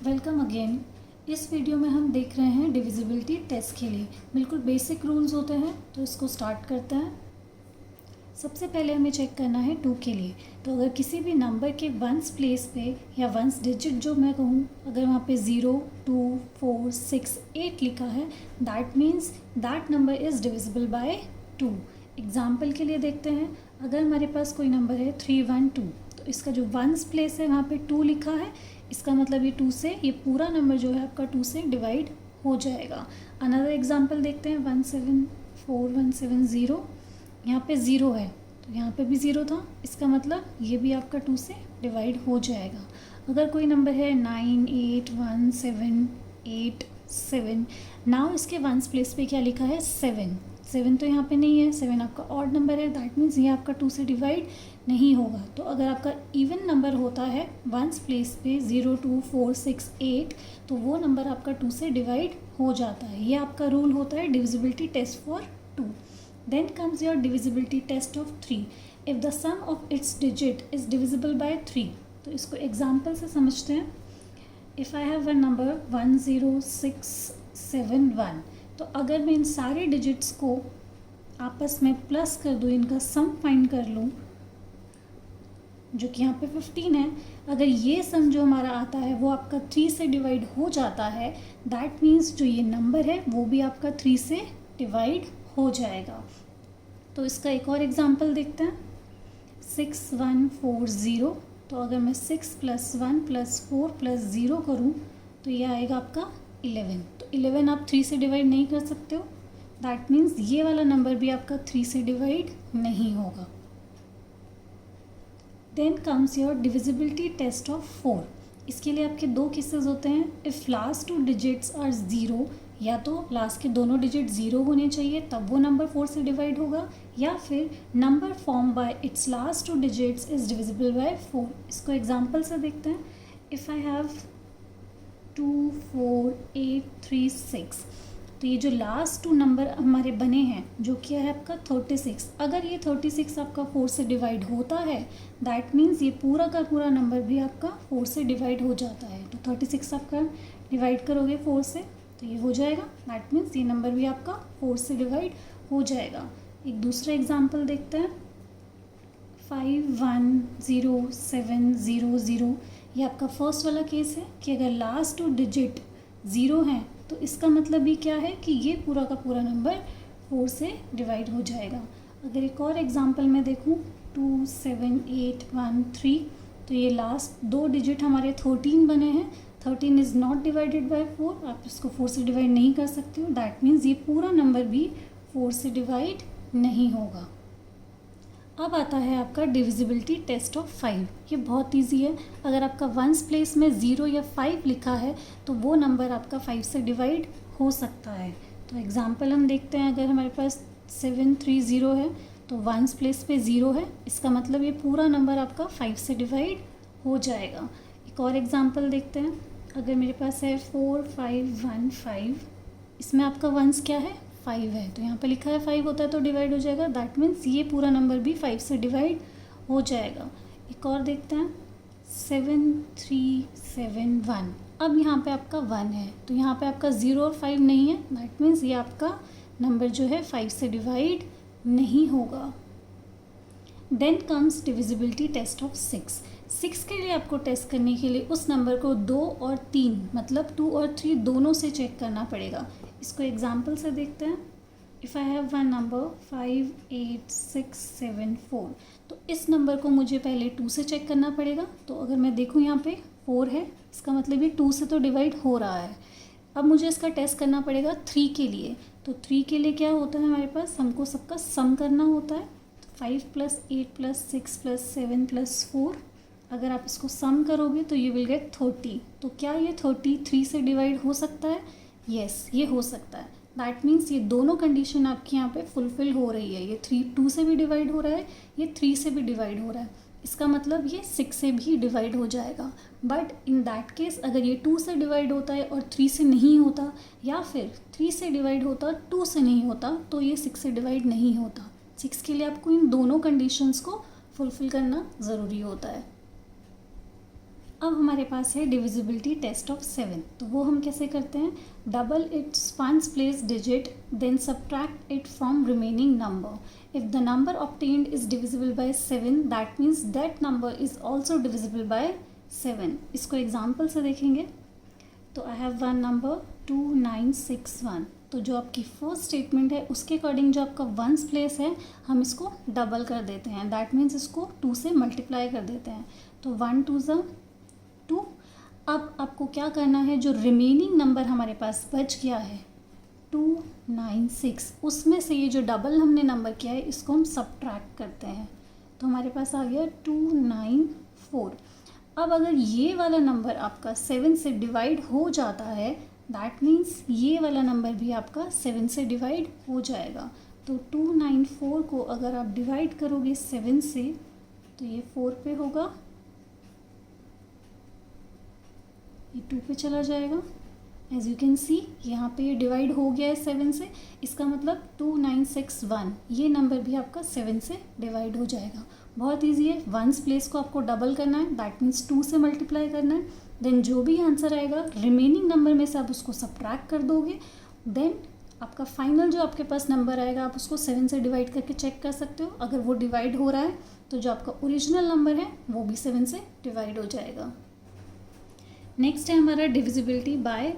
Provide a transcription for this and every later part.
Welcome again. इस video में हम देख रहे हैं डिविजिबिलिटी टेस्ट के लिए बिल्कुल बेसिक रूल्स होते हैं, तो इसको स्टार्ट करते हैं। सबसे पहले हमें चेक करना है 2 के लिए। तो अगर किसी भी नंबर के वंस प्लेस पे या वंस डिजिट जो मैं कहूँ, अगर वहाँ पे 0, 2, 4, 6, 8 लिखा है, that means that number is divisible by 2। Example के लिए देखते हैं, अगर हमारे पास कोई नंबर है 312, तो इसका जो वंस प्लेस है वहाँ पे 2 लिखा है, इसका मतलब ये 2 से, ये पूरा नंबर जो है आपका 2 से डिवाइड हो जाएगा। अनदर एग्जाम्पल देखते हैं 174170, यहाँ पे 0 है तो यहाँ पे भी 0 था, इसका मतलब ये भी आपका 2 से डिवाइड हो जाएगा। अगर कोई नंबर है 981787, नाउ इसके वंस प्लेस पे क्या लिखा है 7 तो यहाँ पे नहीं है, 7 आपका ऑड नंबर है, दैट मीन्स ये आपका 2 से डिवाइड नहीं होगा। तो अगर आपका इवन नंबर होता है वंस प्लेस पे 0, 2, 4, 6, 8, तो वो नंबर आपका 2 से डिवाइड हो जाता है। ये आपका रूल होता है divisibility test for 2। Then comes your divisibility test of 3. If the sum of its digit is divisible by 3, तो इसको एग्जाम्पल से समझते हैं। If I have a number 10671, तो अगर मैं इन सारे डिजिट्स को आपस में प्लस कर दूँ, इनका सम फाइंड कर लूँ, जो कि यहाँ पे 15 है, अगर ये सम जो हमारा आता है वो आपका 3 से डिवाइड हो जाता है, दैट मीन्स जो ये नंबर है वो भी आपका 3 से डिवाइड हो जाएगा। तो इसका एक और एग्जांपल देखते हैं 6140। तो अगर मैं 6 + 1 + 4 + 0 करूं तो ये आएगा आपका 11। तो 11 आप 3 से डिवाइड नहीं कर सकते हो, दैट मीन्स ये वाला नंबर भी आपका 3 से डिवाइड नहीं होगा। Then comes your divisibility test of 4। इसके लिए आपके 2 केसेस होते हैं। इफ़ लास्ट 2 डिजिट्स आर 0, या तो लास्ट के दोनों डिजिट 0 होने चाहिए तब वो नंबर 4 से डिवाइड होगा, या फिर number form by it's last 2 digits is divisible by 4। इसको एग्जांपल से देखते हैं। इफ़ आई हैव 24836, तो ये जो लास्ट 2 नंबर हमारे बने हैं जो क्या है आपका 36, अगर ये 36 आपका 4 से डिवाइड होता है, दैट मीन्स ये पूरा का पूरा नंबर भी आपका 4 से डिवाइड हो जाता है। तो 36 आपका डिवाइड करोगे 4 से तो ये हो जाएगा, दैट मीन्स ये नंबर भी आपका 4 से डिवाइड हो जाएगा। एक दूसरा एग्जांपल देखते हैं 510700। ये आपका फर्स्ट वाला केस है कि अगर लास्ट 2 डिजिट 0 हैं तो इसका मतलब ये क्या है कि ये पूरा का पूरा नंबर 4 से डिवाइड हो जाएगा। अगर एक और एग्जांपल में देखूँ 27813, तो ये लास्ट 2 डिजिट हमारे 13 बने हैं, 13 इज़ नॉट डिवाइडेड बाय 4, आप इसको 4 से डिवाइड नहीं कर सकते हो, दैट मीन्स ये पूरा नंबर भी 4 से डिवाइड नहीं होगा। अब आता है आपका डिविजिबिलिटी टेस्ट ऑफ 5। ये बहुत इजी है। अगर आपका वंस प्लेस में 0 या 5 लिखा है तो वो नंबर आपका 5 से डिवाइड हो सकता है। तो एग्जांपल हम देखते हैं, अगर हमारे पास 730 है तो वंस प्लेस पे 0 है, इसका मतलब ये पूरा नंबर आपका 5 से डिवाइड हो जाएगा। एक और एग्जांपल देखते हैं, अगर मेरे पास है 4515, इसमें आपका वंस क्या है 5 है, तो यहाँ पे लिखा है 5 होता है तो डिवाइड हो जाएगा, दैट मीन्स ये पूरा नंबर भी 5 से डिवाइड हो जाएगा। एक और देखते हैं 7371। अब यहाँ पे आपका 1 है तो यहाँ पे आपका 0 और 5 नहीं है, दैट मीन्स ये आपका नंबर जो है 5 से डिवाइड नहीं होगा। Then comes divisibility test of 6। 6 के लिए आपको टेस्ट करने के लिए उस नंबर को 2 और 3 मतलब 2 और 3 दोनों से चेक करना पड़ेगा। इसको एग्जाम्पल से देखते हैं। If I have one number 58674, तो इस नंबर को मुझे पहले 2 से चेक करना पड़ेगा। तो अगर मैं देखूँ यहाँ पे 4 है, इसका मतलब ये 2 से तो डिवाइड हो रहा है। अब मुझे इसका टेस्ट करना पड़ेगा 3 के लिए। तो 3 के लिए क्या होता है, हमारे पास हमको सबका सम करना होता है। 5 + 8 + 6 + 7 + 4, अगर आप इसको सम करोगे तो यू विल गेट 30। तो क्या ये 30 3 से डिवाइड हो सकता है? यस, ये हो सकता है। दैट मीन्स ये दोनों कंडीशन आपकी यहाँ पे फुलफिल हो रही है। ये 2 से भी डिवाइड हो रहा है, ये 3 से भी डिवाइड हो रहा है, इसका मतलब ये 6 से भी डिवाइड हो जाएगा। बट इन दैट केस अगर ये 2 से डिवाइड होता है और 3 से नहीं होता, या फिर 3 से डिवाइड होता और 2 से नहीं होता, तो ये 6 से डिवाइड नहीं होता। 6 के लिए आपको इन दोनों कंडीशंस को फुलफिल करना ज़रूरी होता है। अब हमारे पास है डिविजिबिलिटी टेस्ट ऑफ 7, तो वो हम कैसे करते हैं, double its once place digit then subtract it from remaining number. If the number obtained is divisible by 7 that means that number is also divisible by 7। इसको एग्जाम्पल से देखेंगे तो आई हैव वन नंबर 2961, तो जो आपकी first statement है उसके according जो आपका वंस प्लेस है हम इसको डबल कर देते हैं, दैट मीन्स इसको 2 से मल्टीप्लाई कर देते हैं, तो 1 2 2। अब आपको क्या करना है, जो रिमेनिंग नंबर हमारे पास बच गया है 296, उसमें से ये जो डबल हमने नंबर किया है इसको हम सब्ट्रैक्ट करते हैं, तो हमारे पास आ गया 294। अब अगर ये वाला नंबर आपका 7 से डिवाइड हो जाता है दैट मीन्स ये वाला नंबर भी आपका 7 से डिवाइड हो जाएगा, तो 294 को अगर आप डिवाइड करोगे 7 से तो ये 4 पे होगा, ये 2 पे चला जाएगा। एज यू कैन सी यहाँ पे ये डिवाइड हो गया है 7 से, इसका मतलब 2961 ये नंबर भी आपका 7 से डिवाइड हो जाएगा। बहुत इजी है, वंस प्लेस को आपको डबल करना है, दैट मीन्स 2 से मल्टीप्लाई करना है, देन जो भी आंसर आएगा रिमेनिंग नंबर में से आप उसको सब्ट्रैक्ट कर दोगे, देन आपका फाइनल जो आपके पास नंबर आएगा आप उसको 7 से डिवाइड करके चेक कर सकते हो। अगर वो डिवाइड हो रहा है तो जो आपका ओरिजिनल नंबर है वो भी 7 से डिवाइड हो जाएगा। नेक्स्ट है हमारा डिविजिबिलिटी बाय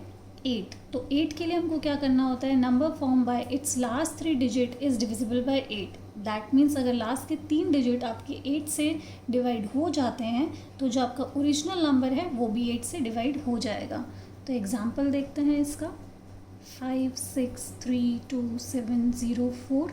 8, तो 8 के लिए हमको क्या करना होता है, number form by it's last 3 digit is divisible bye 8, that means अगर लास्ट के 3 डिजिट आपके 8 से डिवाइड हो जाते हैं तो जो आपका ओरिजिनल नंबर है वो भी 8 से डिवाइड हो जाएगा। तो एग्जांपल देखते हैं इसका, 56327704,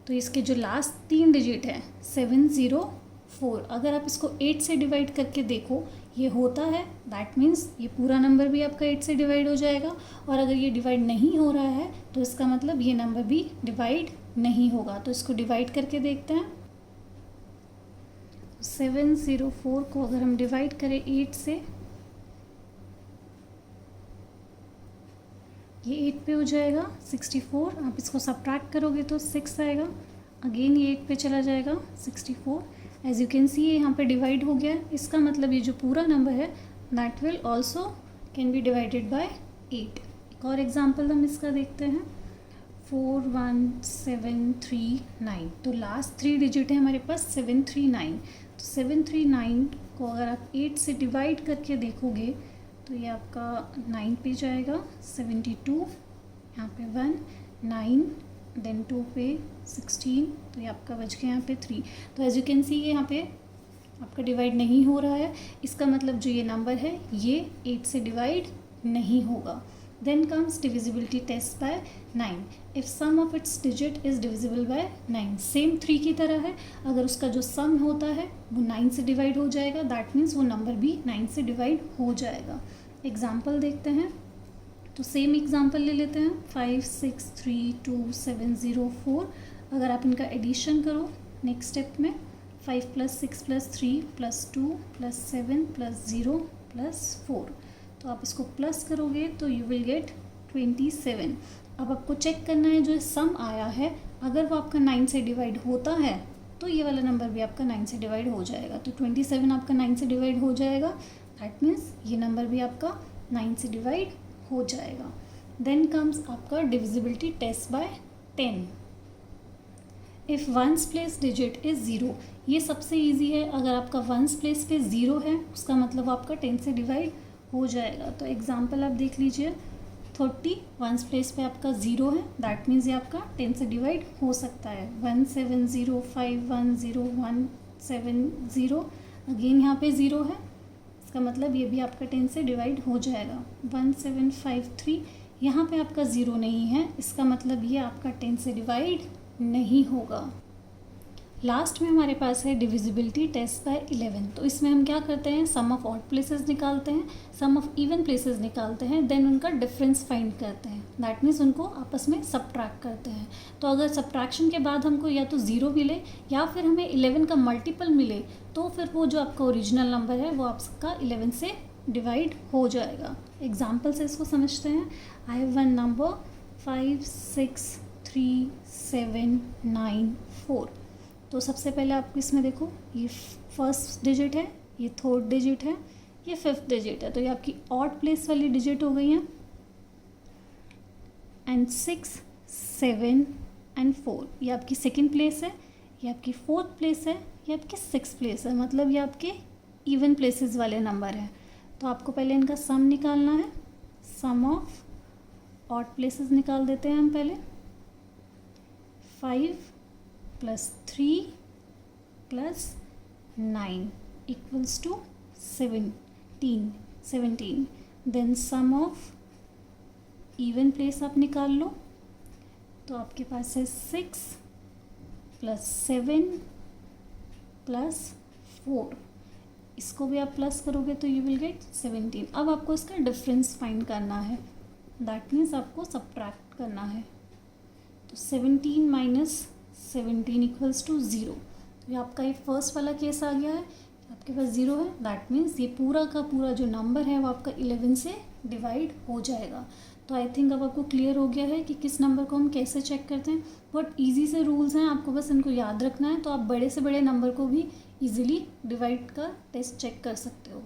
तो इसके जो लास्ट 3 डिजिट है 704, अगर आप इसको 8 से डिवाइड करके देखो ये होता है, दैट मीन्स ये पूरा नंबर भी आपका 8 से डिवाइड हो जाएगा, और अगर ये डिवाइड नहीं हो रहा है तो इसका मतलब ये नंबर भी डिवाइड नहीं होगा। तो इसको डिवाइड करके देखते हैं, 704 को अगर हम डिवाइड करें 8 से, ये 8 पे हो जाएगा 64, आप इसको सब्ट्रैक्ट करोगे तो 6 आएगा, अगेन ये 8 पे चला जाएगा 64। एज यू कैन सी ये यहाँ पे डिवाइड हो गया है, इसका मतलब ये जो पूरा नंबर है that will also can be divided by 8। एक और एग्जांपल हम इसका देखते हैं, 41739, तो लास्ट 3 डिजिट है हमारे पास 739, तो 739 को अगर आप 8 से डिवाइड करके देखोगे तो ये आपका 9 पे जाएगा, 72, यहाँ पे 1 9, देन 2 पे 16, तो ये आपका बच गया यहाँ पे 3। तो एज यू कैन सी ये यहाँ पे आपका डिवाइड नहीं हो रहा है, इसका मतलब जो ये नंबर है ये 8 से डिवाइड नहीं होगा। Then comes divisibility test by 9, if sum of its digit is divisible by 9, same 3 की तरह है, अगर उसका जो सम होता है वो 9 से डिवाइड हो जाएगा, दैट मीन्स वो नंबर भी 9 से डिवाइड हो जाएगा। एग्जाम्पल देखते हैं, तो सेम एग्जांपल ले लेते हैं, 56327704, अगर आप इनका एडिशन करो नेक्स्ट स्टेप में 5 + 6 + 3 + 2 + 7 + 0 + 4, तो आप इसको प्लस करोगे तो यू विल गेट 27। अब आपको चेक करना है जो सम आया है अगर वो आपका 9 से डिवाइड होता है तो ये वाला नंबर भी आपका 9 से डिवाइड हो जाएगा, तो 27 आपका 9 से डिवाइड हो जाएगा, दैट मीन्स ये नंबर भी आपका 9 से डिवाइड हो जाएगा। देन कम्स आपका divisibility test by 10, if once place digit is 0, ये सबसे इजी है, अगर आपका वंस प्लेस पे 0 है उसका मतलब आपका 10 से डिवाइड हो जाएगा। तो एग्जांपल आप देख लीजिए, 30 वंस प्लेस पे आपका 0 है, दैट मीन्स ये आपका 10 से डिवाइड हो सकता है, 1705100170, अगेन यहाँ पे 0 है, इसका मतलब ये भी आपका 10 से डिवाइड हो जाएगा। 1753 यहाँ पे आपका 0 नहीं है, इसका मतलब ये आपका 10 से डिवाइड नहीं होगा। लास्ट में हमारे पास है डिविजिबिलिटी टेस्ट बाय 11, तो इसमें हम क्या करते हैं, सम ऑफ ऑड प्लेसेस निकालते हैं, सम ऑफ इवन प्लेसेस निकालते हैं, देन उनका डिफरेंस फाइंड करते हैं, दैट मीन्स उनको आपस में सब्ट्रैक्ट करते हैं। तो अगर सब्ट्रैक्शन के बाद हमको या तो 0 मिले या फिर हमें 11 का मल्टीपल मिले तो फिर वो जो आपका ओरिजिनल नंबर है वो आपका 11 से डिवाइड हो जाएगा। एग्जाम्पल से इसको समझते हैं, आई हैव वन नंबर 5637994, तो सबसे पहले आपको इसमें देखो ये फर्स्ट डिजिट है, ये थर्ड डिजिट है, ये फिफ्थ डिजिट है, तो ये आपकी ऑड प्लेस वाली डिजिट हो गई है। एंड 6, 7 एंड 4 ये आपकी सेकेंड प्लेस है, ये आपकी फोर्थ प्लेस है, ये आपकी सिक्स प्लेस है, मतलब ये आपके इवन प्लेसेस वाले नंबर हैं। तो आपको पहले इनका सम निकालना है। सम ऑफ ऑड प्लेसेस निकाल देते हैं हम पहले। 5 + 3 + 9 equals to 17। Then sum of even place आप निकाल लो, तो आपके पास है 6 + 7 + 4, इसको भी आप प्लस करोगे तो यू विल गेट 17। अब आपको इसका डिफरेंस फाइंड करना है, दैट मीन्स आपको सब्ट्रैक्ट करना है। तो 17 - 17 इक्वल्स टू 0। ये आपका ये फर्स्ट वाला केस आ गया है, आपके पास 0 है, दैट मीन्स ये पूरा का पूरा जो नंबर है वो आपका 11 से डिवाइड हो जाएगा। तो आई थिंक अब आपको क्लियर हो गया है कि किस नंबर को हम कैसे चेक करते हैं। बहुत ईजी से रूल्स हैं, आपको बस इनको याद रखना है, तो आप बड़े से बड़े नंबर को भी ईजिली डिवाइड का टेस्ट चेक कर सकते हो।